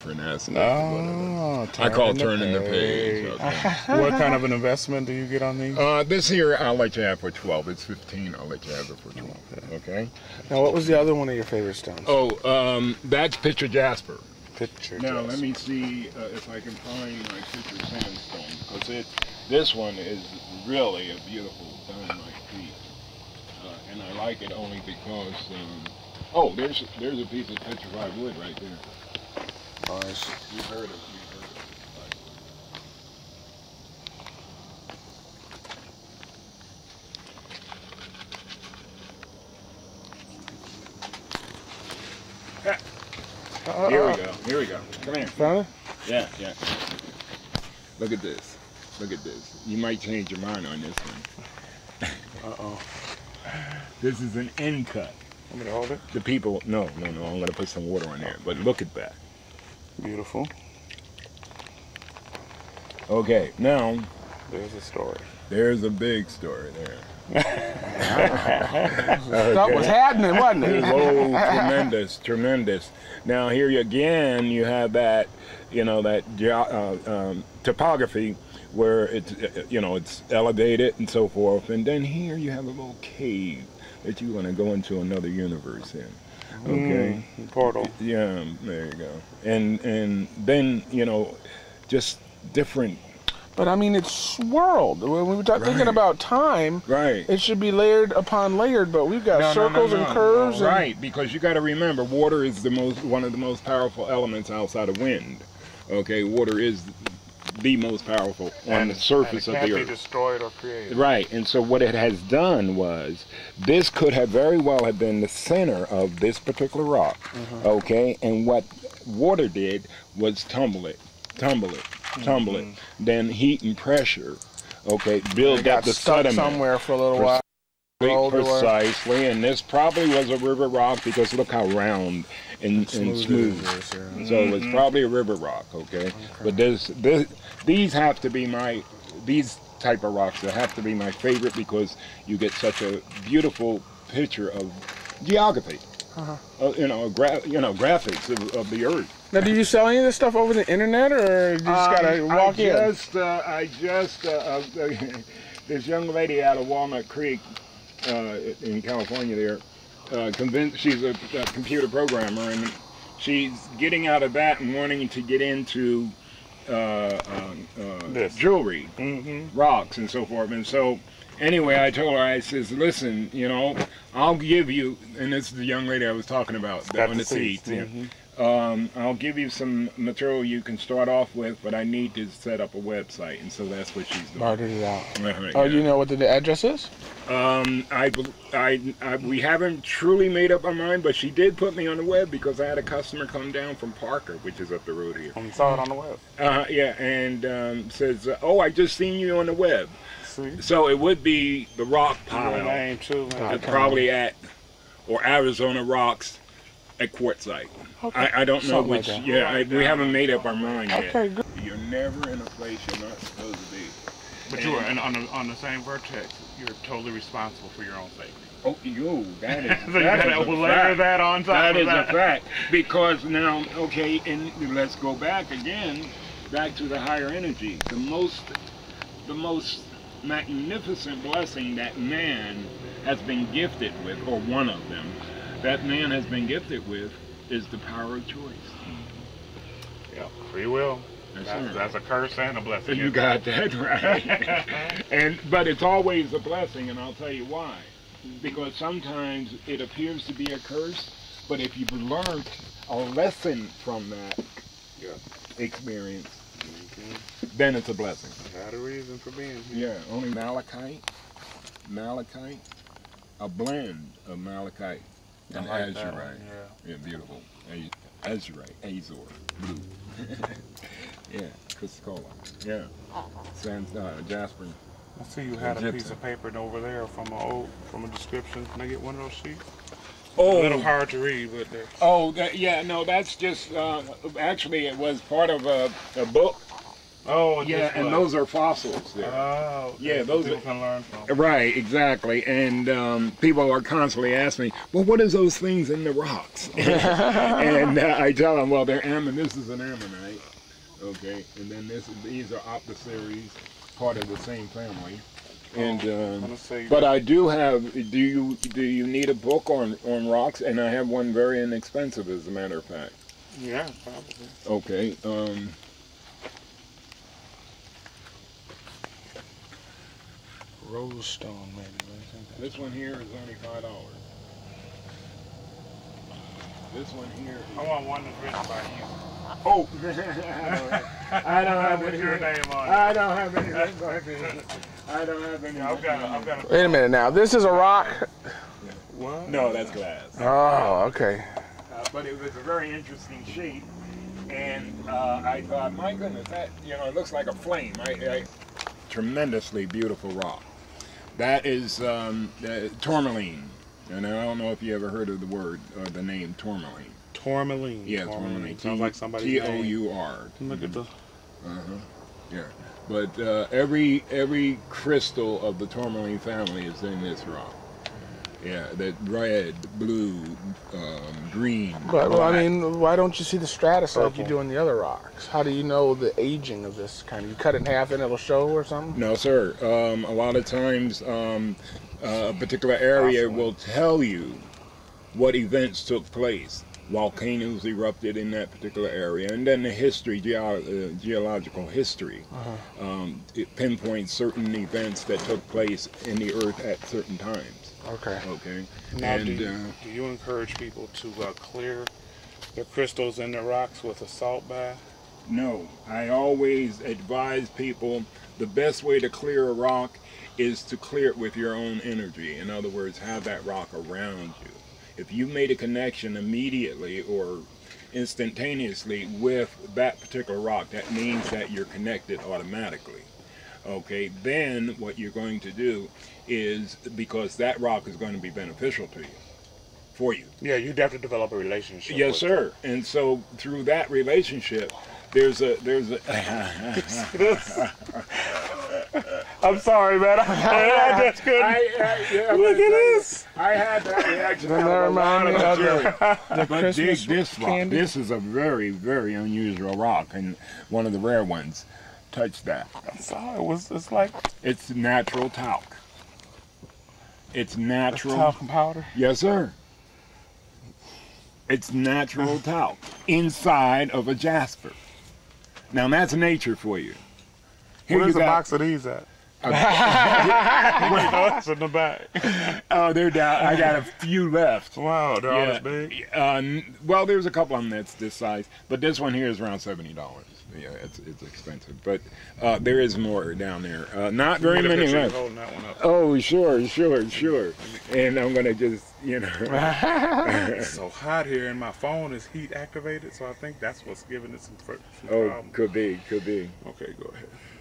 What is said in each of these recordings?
different aspects. Oh, I call turning the page. Okay. What kind of an investment do you get on these? This here I'll let you have for 12. It's 15. I'll let you have it for 12. Okay. Now, what was the other one of your favorite stones? Oh, that's picture jasper. Picture Now jasper. let me see if I can find my picture sandstone, because this one is really a beautiful dynamite piece, and I like it only because oh, there's a piece of petrified wood right there. Nice. You've heard of it. Here we go. Here we go. Come here. Found it? Yeah, yeah. Look at this. Look at this. You might change your mind on this one. Uh-oh. This is an end cut. Want me to hold it? The people, no. I'm going to put some water on there. But look at that. Beautiful. Okay, now. There's a story. There's a big story there. That was happening, wasn't it? Oh, tremendous. Now here again, you have that, that topography where it's, it's elevated and so forth. And then here you have a little cave that you're going to go into another universe in. Okay. Portal. Yeah, there you go. And then, just different. But I mean, it's swirled. When we were thinking about time, right, it should be layered upon layered, but we've got circles and curves. Right, because you got to remember, water is one of the most powerful elements outside of wind. Okay, water is the most powerful on the surface of the earth. It can't be destroyed or created. Right, and so what it has done was, this could have very well have been the center of this particular rock. Okay, and what water did was tumble it, then heat and pressure, okay, build up the sediment somewhere for a little while. Precisely, and this probably was a river rock, because look how round and smooth. So it's probably a river rock, okay? But these have to be these type of rocks that have to be my favorite, because you get such a beautiful picture of geography. Graphics of the earth. Now, do you sell any of this stuff over the internet, or you just gotta walk in? This young lady out of Walnut Creek in California there, convinced, she's a computer programmer, and she's getting out of that and wanting to get into jewelry, rocks and so forth. And so anyway, I told her, I says, listen, I'll give you, and this is the young lady I was talking about on the seats. I'll give you some material you can start off with, but I need to set up a website, and so that's what she's doing. Started it out. Do you know what the address is? We haven't truly made up our mind, but she did put me on the web, because I had a customer come down from Parker, which is up the road here. I saw it on the web. Yeah, and says, oh, I just seen you on the web. See? So it would be the rock pile. Your name too, man. Probably or Arizona Rocks at Quartzsite. Okay. I don't know something which. Like yeah, we haven't made up our mind yet. Okay, good. You're never in a place you're not supposed to be. But you are on the same vertex. You're totally responsible for your own safety. Oh, that is. So you gotta layer that on top of that. That is a fact. Because now, okay, and let's go back again, back to the higher energy. The most magnificent blessing that man has been gifted with, or one of them, that man has been gifted with, is the power of choice. Yeah, free will. That's a curse and a blessing. You got that right. But it's always a blessing, and I'll tell you why. Because sometimes it appears to be a curse, but if you've learned a lesson from that experience, then it's a blessing. Got a reason for being here. Yeah, only malachite, a blend of malachite and azurite. Yeah, beautiful. Azurite, azure, blue. Yeah, Chrysocolla. Yeah, jasper. I see you had a piece of paper over there from a description. Can I get one of those sheets? Oh, a little hard to read, but that's just actually it was part of a book Oh, yeah, and those are fossils there. Oh, okay. Yeah, those people can learn from. Right, exactly. And people are constantly asking me, well, what is those things in the rocks? And I tell them, well, they're this is an ammonite, okay, and then these are opthoceres, part of the same family. And but I do have. Do you need a book on rocks? And I have one very inexpensive, as a matter of fact. Yeah, probably. Okay. Rose stone, maybe. This one here is only $5. This one here. I want one that's written by you. Oh, I don't have any. Your name on it. I don't have any. I don't have any. I've got a. Wait a minute now. This is a rock? What? No, that's glass. Oh, okay. But it was a very interesting shape, and I thought, my goodness, that it looks like a flame. Tremendously beautiful rock. That is tourmaline, and I don't know if you ever heard of the word or the name tourmaline. Tourmaline. Yeah, tourmaline. Sounds like somebody's name. T-O-U-R. Look at the. Yeah, but every crystal of the tourmaline family is in this rock. Yeah, that red, blue, green. But well, I mean, why don't you see the stratus like you do in the other rocks? How do you know the aging of this kind? You cut it in half and it'll show or something? No, sir. A lot of times, a particular area will tell you what events took place. Volcanoes erupted in that particular area, and then the history, geological history, it pinpoints certain events that took place in the earth at certain times. Okay. Okay. Now, And do you encourage people to clear the crystals in the rocks with a salt bath? no, I always advise people the best way to clear a rock is to clear it with your own energy. In other words, have that rock around you. If you made a connection immediately or instantaneously with that particular rock, that means that you're connected automatically. Okay, then what you're going to do is, because that rock is going to be beneficial to you, for you. Yeah, you'd have to develop a relationship. Yes, sir. And so through that relationship, there's a I'm sorry, man. That's good. Look at this. I had that reaction. Never mind the But Christmas this rock, candy. this is a very, very unusual rock, and one of the rare ones. Touch that. I saw it. It's like It's natural talc. It's natural. talcum powder. Yes, sir. It's natural talc inside of a jasper. Now that's nature for you. Here Where's you the got- box of these at? Wait, Oh, it's in the back. oh, they're down. I got a few left. Wow, they're all this big. Well, there's a couple of them that's this size, but this one here is around $70. Yeah, it's expensive, but there is more down there. Not very many left. Holding that one up. Oh, sure. And I'm gonna just, It's so hot here, and my phone is heat activated, so I think that's what's giving it some Oh, problem. could be. Okay, go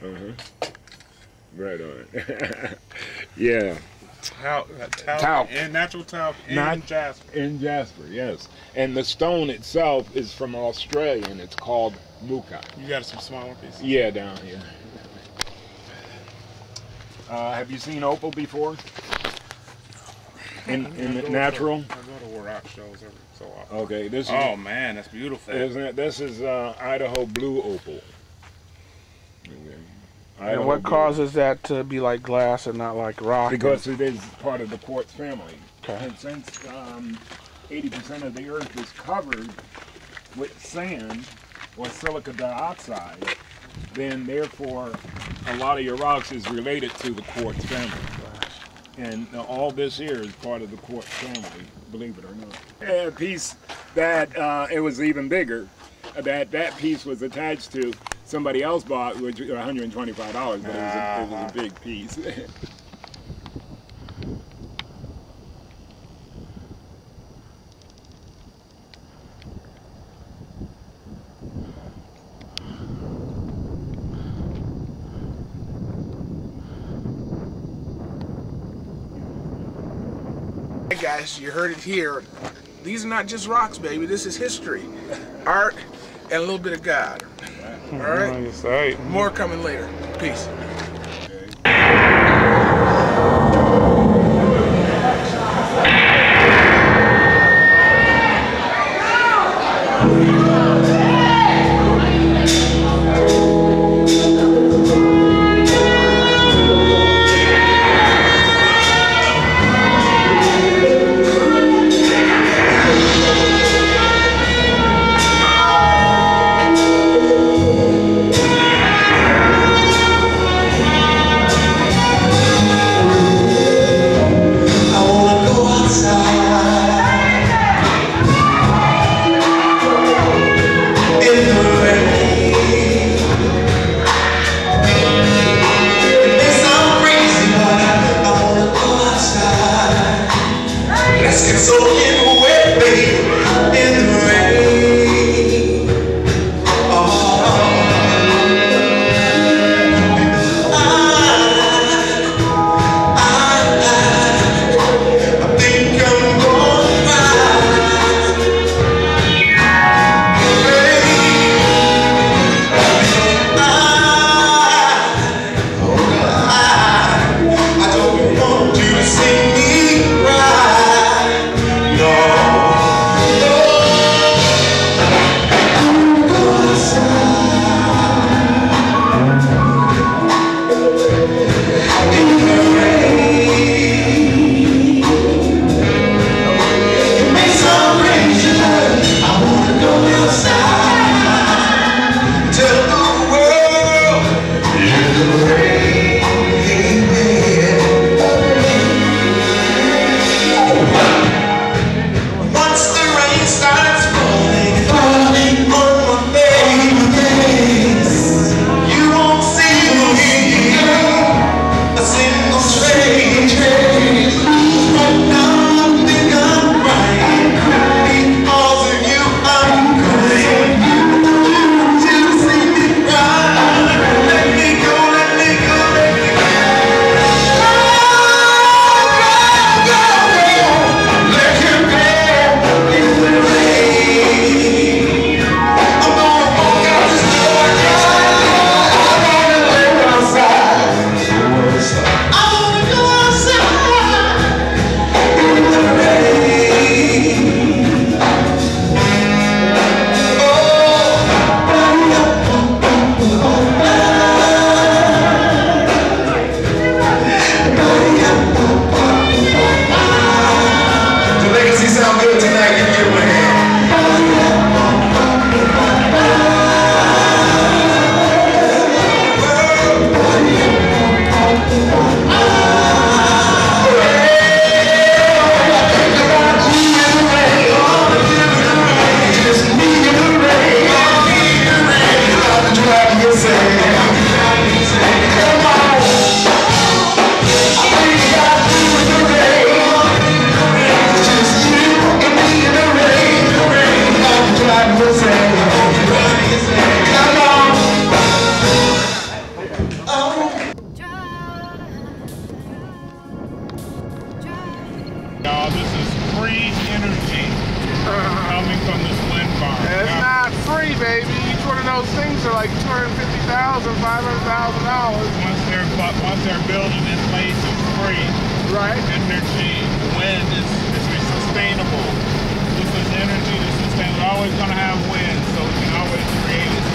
ahead. Right on. Yeah. Talc. And natural talc in jasper. In jasper, yes. And the stone itself is from Australia, and it's called muka. You got some smaller pieces? Yeah, down here. Have you seen opal before? In natural? I go to where rock shows every so often. Okay, this is. Oh man, that's beautiful. Isn't it? This is Idaho blue opal. Okay. And what causes that to be like glass and not like rock? Because it is part of the quartz family. Okay. And since 80% of the earth is covered with sand or silica dioxide, then therefore a lot of your rocks is related to the quartz family. And all this here is part of the quartz family, believe it or not. And a piece that it was even bigger, that piece was attached to, somebody else bought, which was $125, but it was a big piece. Hey guys, you heard it here. These are not just rocks, baby. This is history, art, and a little bit of God. All right. Nice. All right. More coming later. Peace. those things are like $250,000, $500,000. Once they're built in this place, it's free. Right. Energy, wind is sustainable. This is energy that's sustainable. We're always going to have wind, so we can always create it.